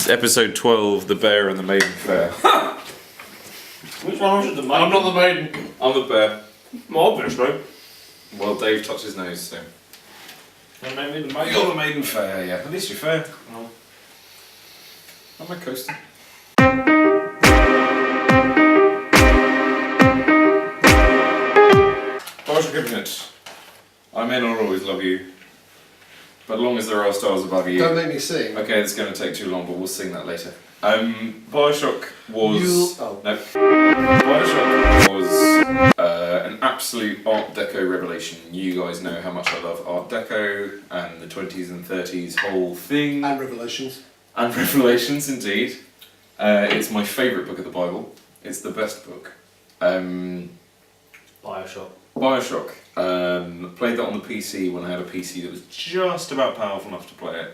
is episode 12, The Bear and the Maiden Fair. Which one was it, the maiden? I'm not the maiden. I'm the bear. Well, obviously. Well, Dave touched his nose, so... And maybe the maiden. You're the Maiden Fair, yeah. At least you're fair. Oh. Am I coasting? Bioshock Infinite. I may not always love you, but as long as there are stars above you... Don't make me sing. Okay, it's going to take too long, but we'll sing that later. Bioshock was... No. Bioshock was an absolute Art Deco revelation. You guys know how much I love Art Deco and the 20s and 30s whole thing. And Revelations. And Revelations, indeed. It's my favourite book of the Bible. It's the best book. Bioshock. Bioshock. Played that on the PC when I had a PC that was just about powerful enough to play it.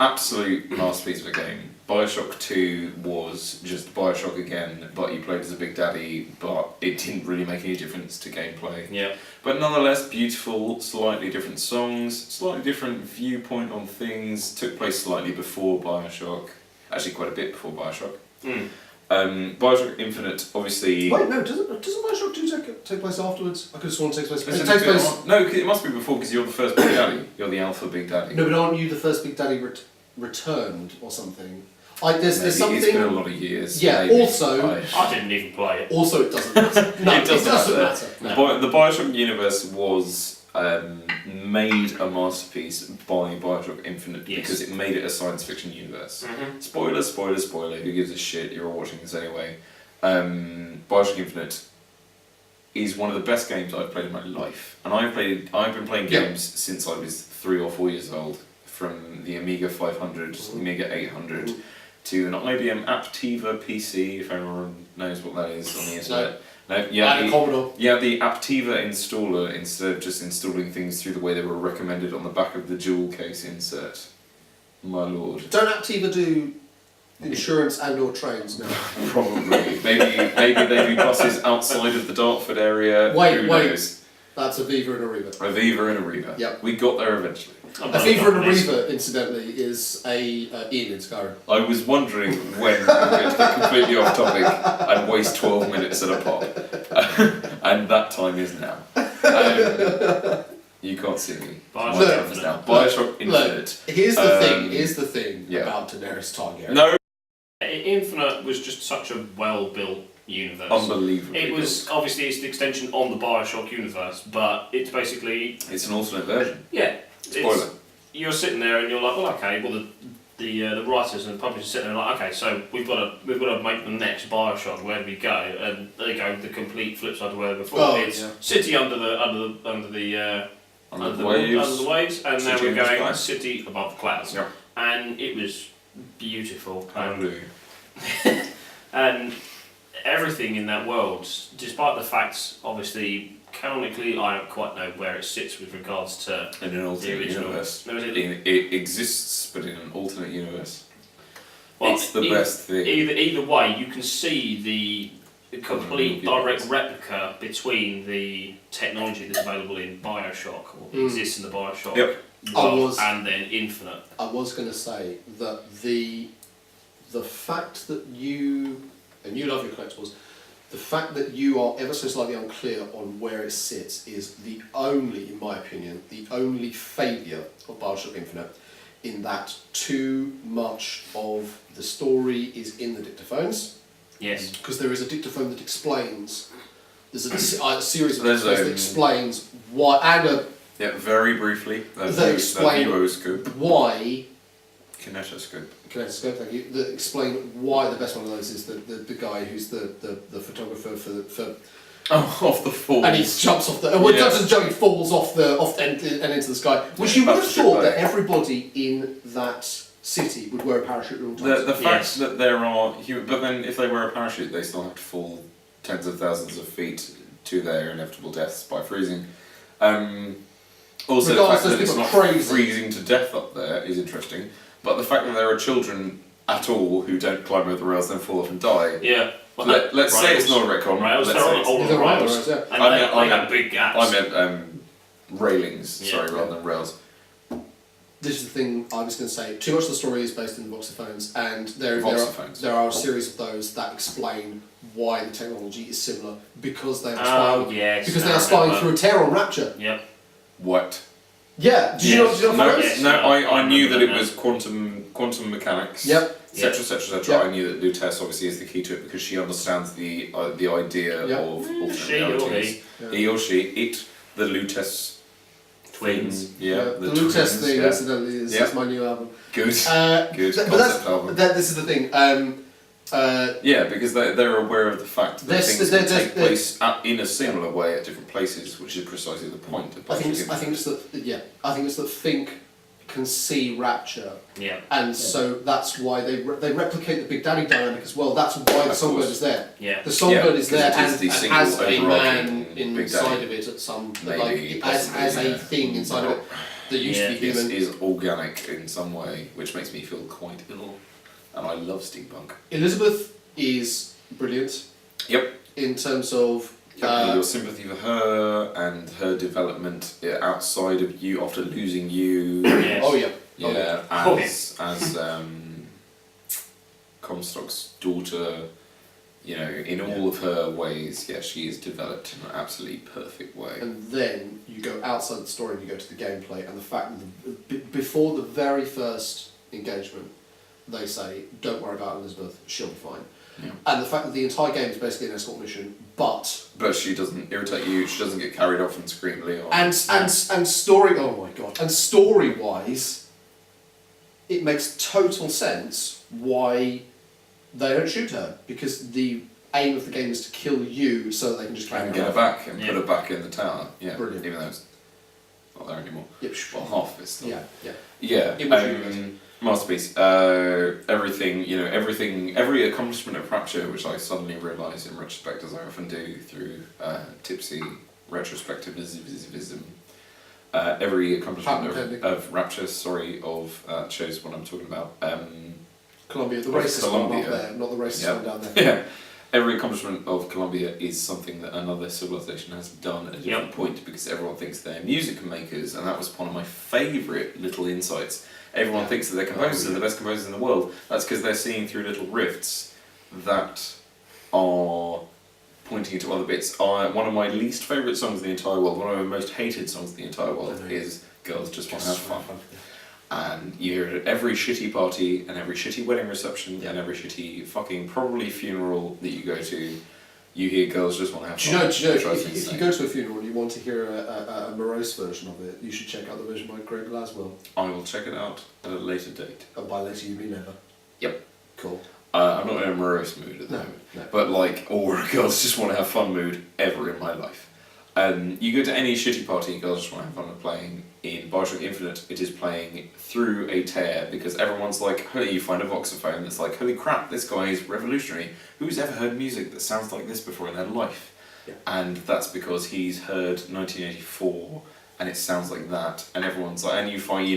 Absolute masterpiece of a game. Bioshock 2 was just Bioshock again, but you played as a Big Daddy, but it didn't really make any difference to gameplay. Yeah. But nonetheless, beautiful, slightly different songs, slightly different viewpoint on things, took place slightly before Bioshock, actually quite a bit before Bioshock. Bioshock Infinite, obviously... Wait, no, doesn't Bioshock 2 take place afterwards? I could have sworn it takes place... It takes place... No, it must be before, because you're the first Big Daddy. You're the alpha Big Daddy. No, but aren't you the first Big Daddy returned or something? There's something... It's been a lot of years. Yeah, maybe. also... I didn't even play it. Also, it doesn't matter. No, it doesn't matter. No. The Bioshock universe was made a masterpiece by Bioshock Infinite because it made it a science fiction universe. Spoiler, spoiler, spoiler, who gives a shit, you're all watching this anyway. Bioshock Infinite is one of the best games I've played in my life. And I've been playing games since I was 3 or 4 years old, from the Amiga 500, Amiga 800, to an IBM Aptiva PC, if anyone knows what that is on the internet. The Aptiva installer, instead of just installing things through the way they were recommended on the back of the jewel case insert. My lord. Don't Aptiva do insurance and or trains now? Probably. Maybe they do buses outside of the Dartford area. Wait. Who knows? That's Aviva and Ariba. Aviva and Ariba. Yep. We got there eventually. Aviva and Ariba, incidentally, is a inn in Skyrim. I was wondering when we were going to get completely off topic and waste 12 minutes at a pop. And that time is now. You can't see me. Bioshock Infinite. Here's the thing about Daenerys Targaryen. No. Infinite was just such a well-built universe. Unbelievable. It was, obviously, it's the extension on the Bioshock universe, but it's basically... It's an alternate version. Yeah. Spoiler. You're sitting there and you're like, well, okay, well, the writers and the publishers are sitting there and like, okay, so we've got to make the next Bioshock. Where do we go? And they go the complete flip side of where they were before. City under the waves, and now we're going city above the clouds. Yep. And it was beautiful. Hallelujah. And everything in that world, despite the facts, obviously. Canonically, I don't quite know where it sits with regards to in an alternate universe. No, it exists, but in an alternate universe. Well, it's the best thing. Either way, you can see the complete direct replica between the technology that's available in Bioshock, or exists in the Bioshock world, and then Infinite. I was going to say that the fact that you love your collectibles. The fact that you are ever so slightly unclear on where it sits is the only, in my opinion, the only failure of Bioshock Infinite, in that too much of the story is in the dictaphones. Yes. Because there is a dictaphone that explains, there's a series of dictaphones that explains why, and very briefly, that explain why... Kinetoscope, thank you. That explain why the best one of those is the guy who's the photographer for off the fall, and he jumps off the doesn't jump, he falls off and into the sky. Which you would have thought that everybody in that city would wear a parachute at all times. The fact that there are but then if they wear a parachute, they still have to fall tens of thousands of feet to their inevitable deaths by freezing. Also, the fact that it's not freezing to death up there is interesting. But the fact that there are children at all who don't climb over the rails and then fall off and die. Yeah. Let's say it's not a retcon. Rails, they're on older rails. And they have big gaps. I meant railings, rather than rails. this is the thing I was going to say. Too much of the story is based in the voxophones, and there are a series of those that explain why the technology is similar because they are spying. Because they are spying through a tear on Rapture. Yep. What? Yeah. Did you know? I knew that it was quantum mechanics. Yep. Etc. I knew that Lutece obviously is the key to it because she understands the idea of alternate realities. He or she, it, the Lutece twins. The Lutece thing, incidentally, is my new album. Good. Good. But this is the thing. Because they're aware of the fact that things can take place in a similar way at different places, which is precisely the point. I think it's that Fink can see Rapture, and so that's why they replicate the Big Daddy dynamic as well. That's why the Songbird is there. The Songbird is there and has a man inside of it at some as a thing inside of it that used to be human. Is organic in some way, which makes me feel quite ill. And I love steampunk. Elizabeth is brilliant. Yep. In terms of your sympathy for her and her development outside of you after losing you. As Comstock's daughter, in all of her ways, she is developed in an absolutely perfect way. And then you go outside the story and you go to the gameplay, and the fact that before the very first engagement, they say, don't worry about Elizabeth, she'll be fine. Yeah. And the fact that the entire game is basically an escort mission, but she doesn't irritate you, she doesn't get carried off and scream Leon. And story, oh my god, and story-wise, it makes total sense why they don't shoot her, because the aim of the game is to kill you so that they can just carry her get off. her back and put her back in the tower. Yeah, brilliant. Even though it's not there anymore. Yep. Well, half of it's still. Yeah. It was masterpiece. Everything, every accomplishment of Rapture, which I suddenly realise in retrospect, as I often do through tipsy retrospectivism. Every accomplishment of Rapture, shows what I'm talking about. Columbia, the racist one up there, not the racist one down there. Yeah. Every accomplishment of Columbia is something that another civilization has done at a different point, because everyone thinks they're music makers, and that was one of my favourite little insights. Everyone thinks that their composers are the best composers in the world. That's because they're seeing through little rifts that are pointing to other bits. One of my least favourite songs in the entire world, one of my most hated songs in the entire world, is Girls Just Want to Have Fun. And you hear it at every shitty party and every shitty wedding reception and every shitty fucking probably funeral that you go to. You hear Girls Just Want to Have Fun. Do you know if you go to a funeral and you want to hear a morose version of it, you should check out the version by Greg Glaswell. I will check it out at a later date. And by later you mean never. Yep. Cool. I'm not in a morose mood at the moment. No. But or a Girls Just Want to Have Fun mood ever in my life. You go to any shitty party, Girls Just Want to Have Fun are playing. In Bioshock Infinite, it is playing through a tear because everyone's like, holy, you find a voxophone that's like, holy crap, this guy is revolutionary. Who's ever heard music that sounds like this before in their life? Yeah. And that's because he's heard 1984 and it sounds like that, and everyone's like, and you find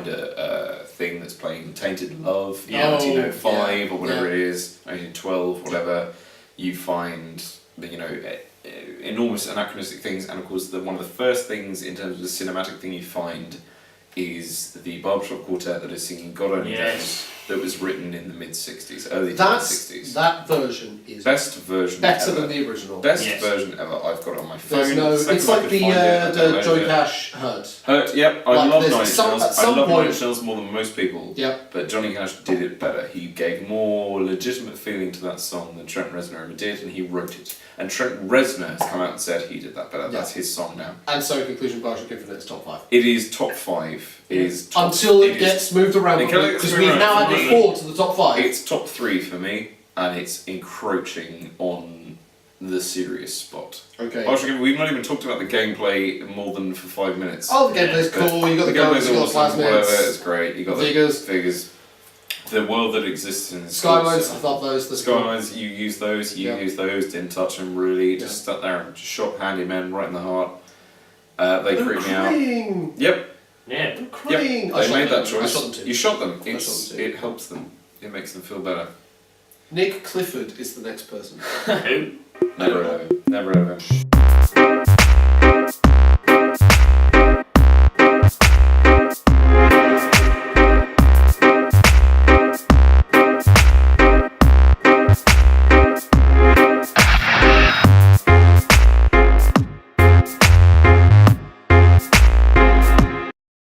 a thing that's playing Tainted Love, 1905 or whatever it is, 1912, whatever. You find enormous anachronistic things, and of course one of the first things in terms of the cinematic thing you find is the barbershop quartet that is singing God Only Knows, that was written in the mid-60s, early 60s. That version is best version better ever. than the original. Best version ever. I've got it on my phone. It's like the Johnny Cash Hurt. Yep, I love Nine Inch Nails. I love Nine Inch Nails more than most people. Yep. But Johnny Cash did it better. He gave more legitimate feeling to that song than Trent Reznor ever did, and he wrote it. And Trent Reznor has come out and said he did that better. That's his song now. And so, in conclusion, Bioshock Infinite is top 5. It is top 5. It is top, until it gets moved around, because we've now added 4 to the top 5. It's top 3 for me, and it's encroaching on the serious spot. Okay. We've not even talked about the gameplay more than for 5 minutes. Oh, the gameplay's cool. You got the guns, you got the plasmids. Whatever, it's great. You got figures. The figures. The world that exists in Skylines, I love those. Skylines, you use those, use those, didn't touch them really, just sat there and shot handymen right in the heart. They creep me out. Yep. Yeah. They're crying. Yep. They made that choice. I shot them too. You shot them. It helps them. It makes them feel better. Nick Clifford is the next person. Who? Never ever.